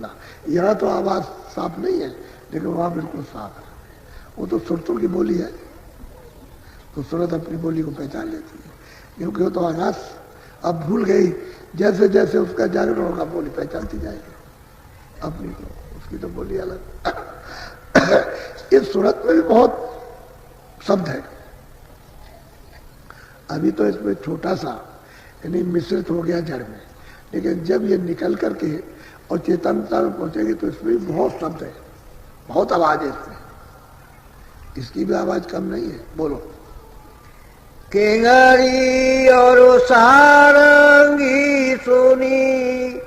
सुनना। यहाँ तो आवाज साफ नहीं है, लेकिन वहां बिल्कुल साफ है। वो तो सुरतों की बोली है, तो सूरत अपनी बोली को पहचान लेती है, क्योंकि वो तो अनाथ अब भूल गई। जैसे जैसे उसका जागरण होगा बोली पहचानती जाएगी अपनी को, उसकी तो बोली अलग। इस सूरत में भी बहुत शब्द है। अभी तो इसमें छोटा सा यानी मिश्रित हो गया जड़ में, लेकिन जब ये निकल करके और चेतनता में पहुंचेगी तो इसमें भी बहुत शब्द है, बहुत आवाज है इसमें। इसकी भी आवाज कम नहीं है। बोलो। किंगरी और सारंगी सुनी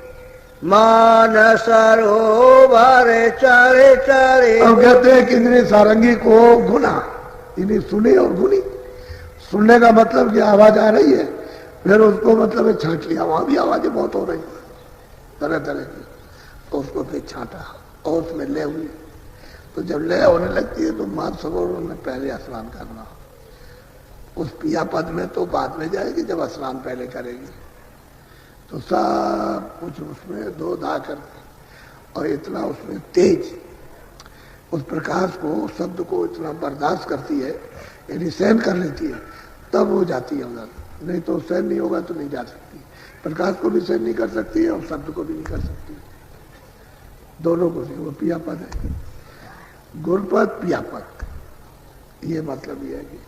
मान सरोवर चरे चरे। अब कहते हैं किंगरी सारंगी को गुना, इन्हें सुनी और गुनी। सुनने का मतलब कि आवाज आ रही है, फिर उसको मतलब है छांट लिया। वहां भी आवाजें बहुत हो रही तरह तरह की, तो उसको फिर छांटा और उसमें ले हुई। तो जब लय होने लगती है तो मानसरोवर में पहले स्नान करना। उस पिया पद में तो बाद में जाएगी, जब स्नान पहले करेगी तो सब कुछ उसमें धो धा करके, और इतना उसमें तेज उस प्रकाश को, शब्द को इतना बर्दाश्त करती है, यानी सहन कर लेती है, तब वो जाती है उधर। नहीं तो सहन नहीं होगा तो नहीं जा सकती। प्रकाश को भी सहन नहीं कर सकती है और शब्द को भी नहीं कर सकती, दोनों को नहीं। वो पिया पद है, गुरपद पिया पद, ये मतलब ये है कि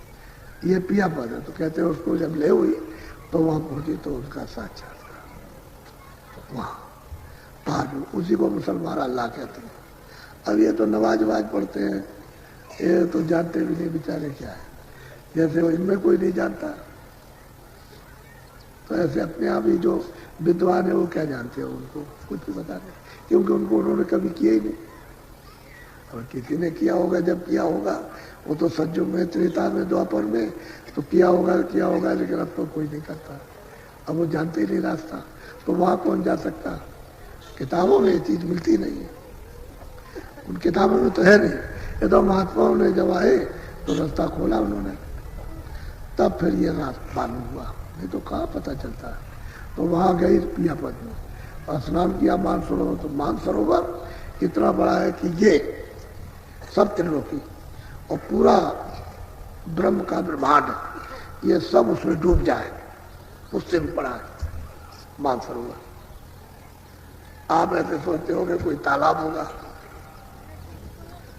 ये पिया पद है। तो कहते हैं उसको जब ले हुई तो वहां पहुंची तो उसका साक्षात्कार वहां पार, उसी को मुसलमान अल्लाह कहते हैं। अब ये तो नवाज वाज पढ़ते हैं, ये तो जानते भी नहीं बेचारे क्या है, जैसे वो इनमें कोई नहीं जानता। तो ऐसे अपने आप ही जो विद्वान है वो क्या जानते हैं, उनको कुछ भी बता नहीं, क्योंकि उनको उन्होंने कभी किया ही नहीं। और किसी ने किया होगा, जब किया होगा वो तो सज्जुग में, त्रेता में, द्वापर में तो किया होगा, लेकिन अब तो कोई नहीं करता। अब वो जानते ही नहीं रास्ता, तो वहां कौन जा सकता। किताबों में ये चीज मिलती नहीं है, उन किताबों में तो है नहीं। ये तो महात्माओं ने जब आए तो रास्ता खोला उन्होंने, तब फिर ये रास्ता मालूम हुआ, नहीं तो कहाँ पता चलता है। तो वहां गई पिया पद में, स्नान किया मानसरोवर। तो मानसरोवर इतना बड़ा है कि ये सब त्रिलोकी और पूरा ब्रह्म का ब्रह्मांड ये सब उसमें डूब जाए, उससे भी बड़ा है मानसरोवर। आप ऐसे सोचते हो कि कोई तालाब होगा,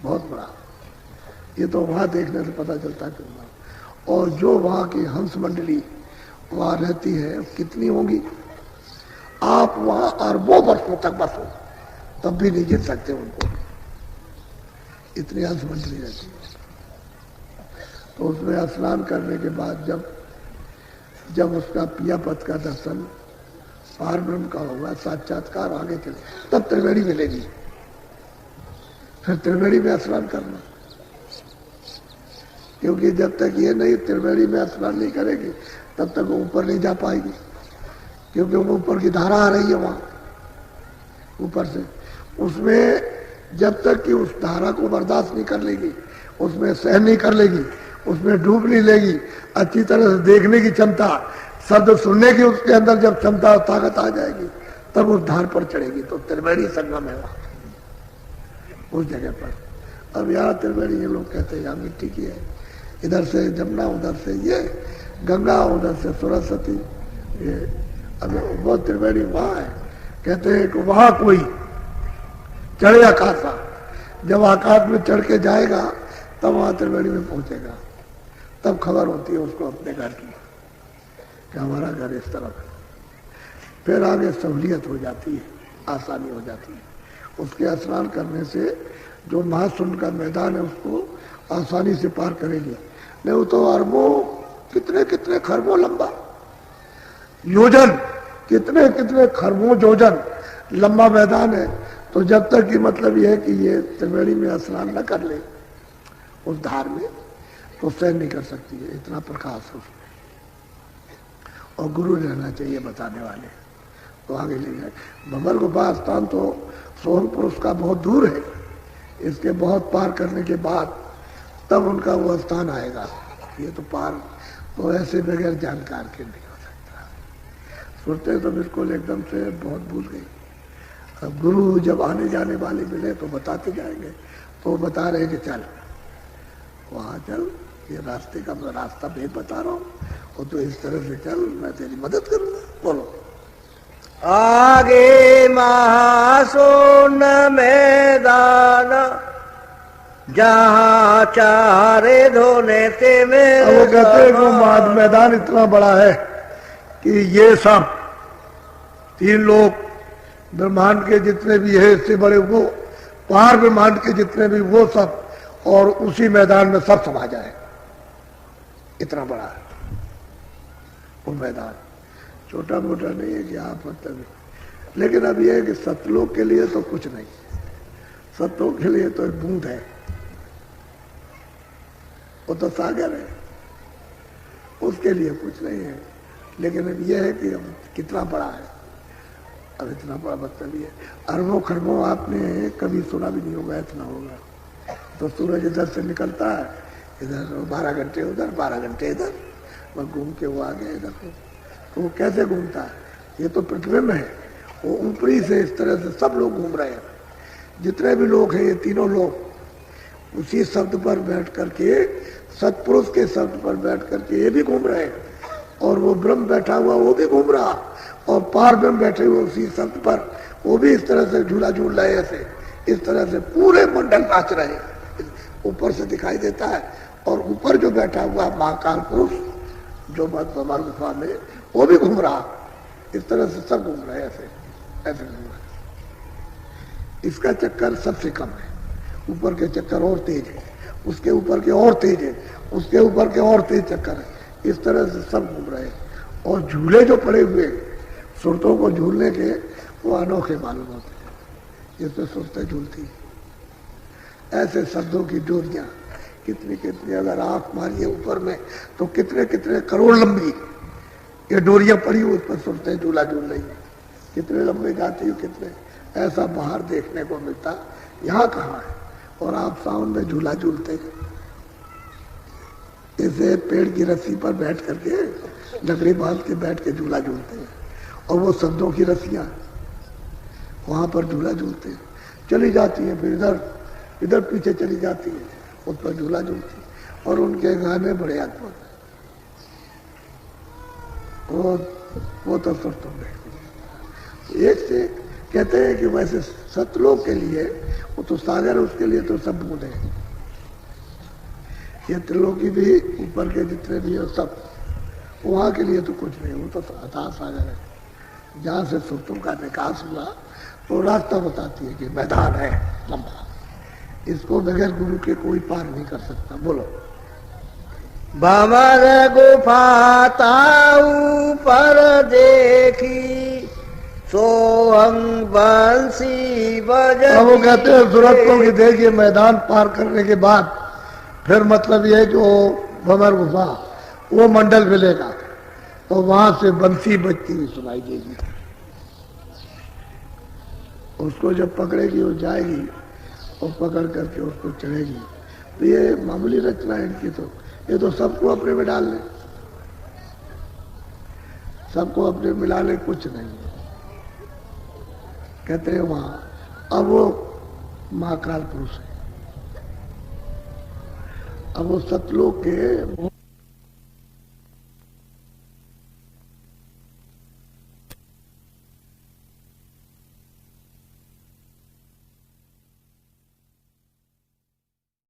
बहुत बड़ा। ये तो वहां देखने से पता चलता है। और जो वहां की हंस मंडली वहां रहती है, कितनी होंगी, आप वहां अरबों वर्षों तक बसो तब भी नहीं जीत सकते उनको, इतनी हंस मंडली रहती है। तो उसमें स्नान करने के बाद जब उसका पिया पद का दर्शन पार ब्रह्म का होगा, साक्षात्कार आगे चले, तब त्रिवेणी मिलेगी। फिर त्रिवेणी में स्नान करना, क्योंकि जब तक ये नहीं त्रिवेणी में स्नान नहीं करेगी तब तक वो ऊपर नहीं जा पाएगी, क्योंकि वो ऊपर की धारा आ रही है वहां ऊपर से। उसमें जब तक कि उस धारा को बर्दाश्त नहीं कर लेगी, उसमें सहन नहीं कर लेगी, उसमें डूब नहीं लेगी, अच्छी तरह से देखने की क्षमता, शब्द सुनने की उसके अंदर जब क्षमता और ताकत आ जाएगी, तब उस धार पर चढ़ेगी। तो त्रिवेणी संगम है वहां उस जगह पर। अब यहाँ त्रिवेणी ये लोग कहते हैं यहाँ मिट्टी की है, इधर से जमुना, उधर से ये गंगा, उधर से सरस्वती, ये अब वो त्रिवेणी वहां है। कहते हैं कि वहां कोई चढ़े आकाशा, जब आकाश में चढ़ के जाएगा तब वहां त्रिवेणी में पहुंचेगा, तब खबर होती है उसको अपने घर की कि हमारा घर इस तरफ है। फिर आगे सहूलियत हो जाती है, आसानी हो जाती है। उसके स्नान करने से जो महाशुंड का मैदान है उसको आसानी से पार करेगी। नहीं वो तो अरबों, कितने कितने खरबों लंबा योजन, कितने कितने खरबों योजन लंबा मैदान है। तो जब तक कि मतलब यह है कि ये त्रिवेणी में स्नान न कर ले उस धार में, तो सहन नहीं कर सकती है, इतना प्रकाश उसमें। और गुरु रहना चाहिए बताने वाले, तो आगे ले जाए। भंवर गोपाल स्थान तो सोहनपुर उसका बहुत दूर है, इसके बहुत पार करने के बाद तब उनका वो स्थान आएगा। ये तो पार तो ऐसे बगैर जानकार के नहीं हो सकता। सुनते तो बिल्कुल एकदम से बहुत भूल गई। अब गुरु जब आने जाने वाले मिले तो बताते जाएंगे, तो वो बता रहे कि चल वहां चल, ये रास्ते का मैं रास्ता भेद बता रहा हूँ, और तो इस तरह से चल, मैं तेरी मदद करूंगा। बोलो। आगे महासोन मैदान जहाँ चारे धोने ते मेरे। वो कहते हैं वो मैदान इतना बड़ा है कि ये सब 3 लोग ब्रह्मांड के जितने भी है इससे बड़े वो, पार ब्रह्मांड के जितने भी वो सब, और उसी मैदान में सब समा जाए, इतना बड़ा है वो मैदान। छोटा मोटा नहीं है कि आप मतलब, लेकिन अब यह है कि सतलोक के लिए तो कुछ नहीं, सतलोक के लिए तो एक बूंद है, वो तो सागर है, उसके लिए कुछ नहीं है। लेकिन अब यह है कि अब कितना बड़ा है, अब इतना बड़ा मतलब ये अरबों खरबों आपने कभी सुना भी नहीं होगा इतना होगा। तो सूरज इधर से निकलता है, इधर 12 घंटे उधर 12 घंटे इधर, वह घूम के वो आ गया इधर को। तो वो कैसे घूमता है, ये तो पृथ्वी में है, वो ऊपरी से इस तरह से सब लोग घूम रहे हैं, जितने भी लोग हैं ये तीनों लोग उसी शब्द पर बैठ करके, सतपुरुष के शब्द पर बैठ करके ये भी घूम रहे हैं, और वो ब्रह्म बैठा हुआ वो भी घूम रहा, और पार ब्रह्म बैठे हुए उसी शब्द पर वो भी इस तरह से झूला झूल रहे, ऐसे इस तरह से पूरे मंडल नाच रहे, ऊपर से दिखाई देता है। और ऊपर जो बैठा हुआ महाकाल पुरुष जो हमारी गुफा में, वो भी घूम रहा, इस तरह से सब घूम रहे, ऐसे ऐसे घूम रहे। इसका चक्कर सबसे कम है, ऊपर के चक्कर और तेज है, उसके ऊपर के और तेज है, उसके ऊपर के और तेज चक्कर है, इस तरह से सब घूम रहे। और झूले जो पड़े हुए सुरतों को झूलने के, वो अनोखे मालूम होते हैं, जिसमें सुरतें झूलती हैं। ऐसे शब्दों की डोरियां कितनी कितनी, अगर आंख मारिए ऊपर में तो कितने कितने करोड़ लंबी ये डोरियां पड़ी, उस पर सुरतें झूला झूल रही है, कितने लंबे जाती हो, कितने। ऐसा बाहर देखने को मिलता, यहाँ कहाँ है। और आप सावन में झूला झूलते हैं, इसे पेड़ की रस्सी पर बैठ करके, लकड़ी बांध के बैठ के झूला झूलते हैं, और वो शब्दों की रस्सियां वहां पर झूला झूलते हैं, चली जाती है, फिर इधर इधर पीछे चली जाती है, उस पर झूला झूलती है। और उनके गाने बड़े अद्भुत हैं, वो तो सुरतों में एक से कहते हैं कि वैसे सतलोक के लिए वो तो सागर, उसके लिए तो सब बूंद है। ये त्रिलोकी भी ऊपर के जितने भी हो सब, वहां के लिए तो कुछ नहीं, वो तो अथाह सागर है। जहां से सुरतों का निकास हुआ तो रास्ता बताती है कि मैदान है लंबा, इसको बगैर गुरु के कोई पार नहीं कर सकता। बोलो। भंवर गुफा ताऊ पर देखी सोहंग बंसी बज। अब वो कहते हैं सुरतों की देखिए मैदान पार करने के बाद फिर मतलब ये जो भंवर गुफा वो मंडल मिलेगा, तो वहां से बंसी बजती हुई सुनाई देगी। उसको जब पकड़ेगी वो जाएगी और पकड़ करके उसको चढ़ेगी। तो ये मामूली रचना है इनकी, तो ये तो सबको अपने में डाल ले, सबको अपने मिला ले, कुछ नहीं है। कहते हैं वहां अब वो महाकाल पुरुष है, अब वो सतलोक के